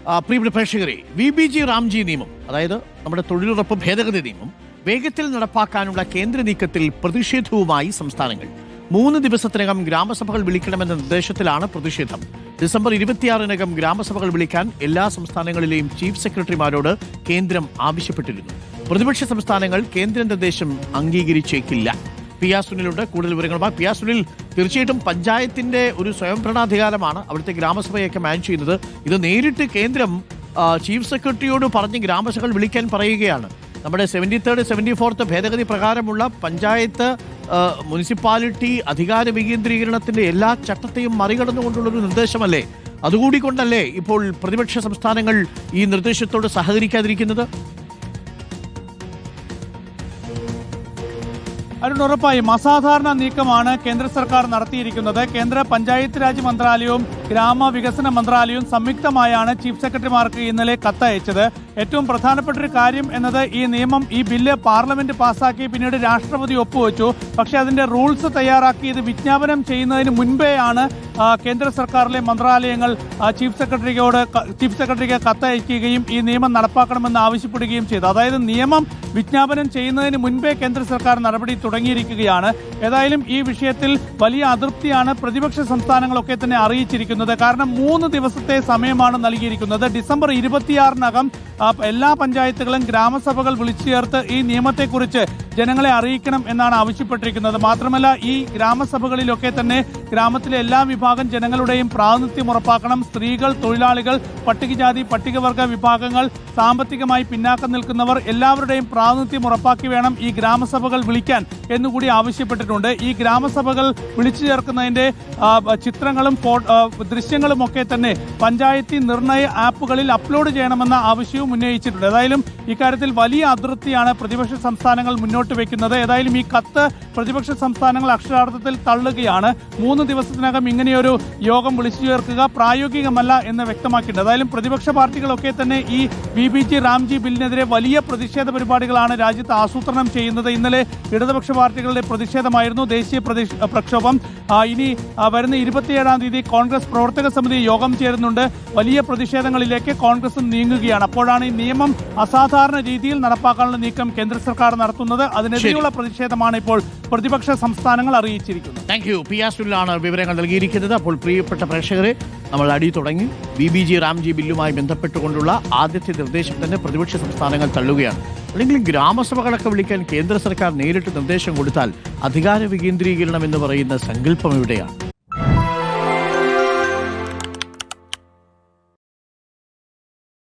പ്രിയപ്പെട്ട പ്രേക്ഷകരെ, VBG റാംജി നിയമം, അതായത് നമ്മുടെ തൊഴിലുറപ്പ് ഭേദഗതി നിയമം വേഗത്തിൽ നടപ്പാക്കാനുള്ള കേന്ദ്ര നീക്കത്തിൽ പ്രതിഷേധവുമായി സംസ്ഥാനങ്ങൾ. 3 ദിവസത്തിനകം ഗ്രാമസഭകൾ വിളിക്കണമെന്ന നിർദ്ദേശത്തിലാണ് പ്രതിഷേധം. ഡിസംബർ 26-നകം ഗ്രാമസഭകൾ വിളിക്കാൻ എല്ലാ സംസ്ഥാനങ്ങളിലെയും ചീഫ് സെക്രട്ടറിമാരോട് കേന്ദ്രം ആവശ്യപ്പെട്ടിരുന്നു. പ്രതിപക്ഷ സംസ്ഥാനങ്ങൾ കേന്ദ്ര നിർദ്ദേശം അംഗീകരിച്ചേക്കില്ല. PR സുനിലുണ്ട് കൂടുതൽ വിവരങ്ങളുമായി. PR സുനിൽ, തീർച്ചയായിട്ടും പഞ്ചായത്തിന്റെ ഒരു സ്വയംഭരണാധികാരമാണ് അവിടുത്തെ ഗ്രാമസഭയൊക്കെ മാനേജ് ചെയ്യുന്നത്. ഇത് നേരിട്ട് കേന്ദ്രം ചീഫ് സെക്രട്ടറിയോട് പറഞ്ഞ് ഗ്രാമസഭകൾ വിളിക്കാൻ പറയുകയാണ്. നമ്മുടെ 73rd 74th ഭേദഗതി പ്രകാരമുള്ള പഞ്ചായത്ത് മുനിസിപ്പാലിറ്റി അധികാര വികേന്ദ്രീകരണത്തിന്റെ എല്ലാ ചട്ടത്തെയും മറികടന്നുകൊണ്ടുള്ളൊരു നിർദ്ദേശമല്ലേ? അതുകൂടി കൊണ്ടല്ലേ ഇപ്പോൾ പ്രതിപക്ഷ സംസ്ഥാനങ്ങൾ ഈ നിർദ്ദേശത്തോട് സഹകരിക്കാതിരിക്കുന്നത്? അരുൺ, ഉറപ്പായും അസാധാരണ നീക്കമാണ് കേന്ദ്ര സർക്കാർ നടത്തിയിരിക്കുന്നത്. കേന്ദ്ര പഞ്ചായത്ത് രാജ് മന്ത്രാലയവും ഗ്രാമവികസന മന്ത്രാലയവും സംയുക്തമായാണ് ചീഫ് സെക്രട്ടറിമാർക്ക് ഇന്നലെ കത്തയച്ചത്. ഏറ്റവും പ്രധാനപ്പെട്ട ഒരു കാര്യം എന്നത് ഈ ബില്ല് പാർലമെന്റ് പാസ്സാക്കി പിന്നീട് രാഷ്ട്രപതി ഒപ്പുവെച്ചു. പക്ഷേ അതിന്റെ റൂൾസ് തയ്യാറാക്കി ഇത് വിജ്ഞാപനം ചെയ്യുന്നതിന് മുൻപേയാണ് കേന്ദ്ര സർക്കാരിലെ മന്ത്രാലയങ്ങൾ ചീഫ് സെക്രട്ടറിക്ക് കത്തയക്കുകയും ഈ നിയമം നടപ്പാക്കണമെന്ന് ആവശ്യപ്പെടുകയും ചെയ്തു. അതായത് നിയമം വിജ്ഞാപനം ചെയ്യുന്നതിന് മുൻപേ കേന്ദ്ര സർക്കാർ നടപടി തുടങ്ങിയിരിക്കുകയാണ്. ഏതായാലും ഈ വിഷയത്തിൽ വലിയ അതൃപ്തിയാണ് പ്രതിപക്ഷ സംസ്ഥാനങ്ങളൊക്കെ തന്നെ അറിയിച്ചിരിക്കുന്നത്. കാരണം 3 ദിവസത്തെ സമയമാണ് നൽകിയിരിക്കുന്നത്. ഡിസംബർ 26-നകം എല്ലാ പഞ്ചായത്തുകളും ഗ്രാമസഭകൾ വിളിച്ചു ചേർത്ത് ഈ നിയമത്തെക്കുറിച്ച് ജനങ്ങളെ അറിയിക്കണം എന്നാണ് ആവശ്യപ്പെട്ടിരിക്കുന്നത്. മാത്രമല്ല, ഈ ഗ്രാമസഭകളിലൊക്കെ തന്നെ ഗ്രാമത്തിലെ എല്ലാ വിഭാഗം ജനങ്ങളുടെയും പ്രാതിനിധ്യം ഉറപ്പാക്കണം. സ്ത്രീകൾ, തൊഴിലാളികൾ, പട്ടികജാതി പട്ടികവർഗ വിഭാഗങ്ങൾ, സാമ്പത്തികമായി പിന്നാക്കം നിൽക്കുന്നവർ എല്ലാവരുടെയും പ്രാതിനിധ്യം ഉറപ്പാക്കി വേണം ഈ ഗ്രാമസഭകൾ വിളിക്കാൻ എന്നുകൂടി ആവശ്യപ്പെട്ടിട്ടുണ്ട്. ഈ ഗ്രാമസഭകൾ വിളിച്ചു ചേർക്കുന്നതിന്റെ ചിത്രങ്ങളും ദൃശ്യങ്ങളും ഒക്കെ തന്നെ പഞ്ചായത്തി നിർണയ ആപ്പുകളിൽ അപ്ലോഡ് ചെയ്യണമെന്ന ആവശ്യവും ഉന്നയിച്ചിട്ടുണ്ട്. ഏതായാലും ഇക്കാര്യത്തിൽ വലിയ അതൃപ്തിയാണ് പ്രതിപക്ഷ സംസ്ഥാനങ്ങൾ മുന്നോട്ട് വെക്കുന്നത്. ഏതായാലും ഈ കത്ത് പ്രതിപക്ഷ സംസ്ഥാനങ്ങൾ അക്ഷരാർത്ഥത്തിൽ തള്ളുകയാണ്. 3 ദിവസത്തിനകം ഇങ്ങനെയൊരു യോഗം വിളിച്ചു ചേർക്കുക പ്രായോഗികമല്ല എന്ന് വ്യക്തമാക്കിയിട്ടുണ്ട്. ഏതായാലും പ്രതിപക്ഷ പാർട്ടികളൊക്കെ തന്നെ ഈ VBG റാംജി ബില്ലിനെതിരെ വലിയ പ്രതിഷേധ പരിപാടികളാണ് രാജ്യത്ത് ആസൂത്രണം ചെയ്യുന്നത്. ഇന്നലെ ഇടതുപക്ഷ പാർട്ടികളുടെ പ്രതിഷേധമായിരുന്നു, ദേശീയ പ്രക്ഷോഭം. ഇനി വരുന്ന 27-ാം തീയതി കോൺഗ്രസ് പ്രവർത്തക സമിതി യോഗം ചേരുന്നുണ്ട്. വലിയ പ്രതിഷേധങ്ങളിലേക്ക് കോൺഗ്രസും നീങ്ങുകയാണ്. അപ്പോഴാണ് ഈ നിയമം അസാധാരണ രീതിയിൽ നടപ്പാക്കാനുള്ള നീക്കം കേന്ദ്ര സർക്കാർ നടത്തുന്നത്. അതിനെതിരെയുള്ള പ്രതിഷേധമാണ് ഇപ്പോൾ പ്രതിപക്ഷ സംസ്ഥാനങ്ങൾ അറിയിച്ചിരിക്കുന്നത്. Thank you. PR സുനിലാണ് വിവരങ്ങൾ നൽകിയിരിക്കുന്നത്. അപ്പോൾ പ്രിയപ്പെട്ട പ്രേക്ഷകരെ, നമ്മൾ അടി തുടങ്ങി. VBG റാംജി ബില്ലുമായി ബന്ധപ്പെട്ടുകൊണ്ടുള്ള ആദ്യത്തെ നിർദ്ദേശം തന്നെ പ്രതിപക്ഷ സംസ്ഥാനങ്ങൾ തള്ളുകയാണ്. അല്ലെങ്കിൽ ഗ്രാമസഭകളൊക്കെ വിളിക്കാൻ കേന്ദ്ര സർക്കാർ നേരിട്ട് നിർദ്ദേശം കൊടുത്താൽ അധികാര വികേന്ദ്രീകരണം എന്ന് പറയുന്ന സങ്കല്പം എവിടെയാണ്?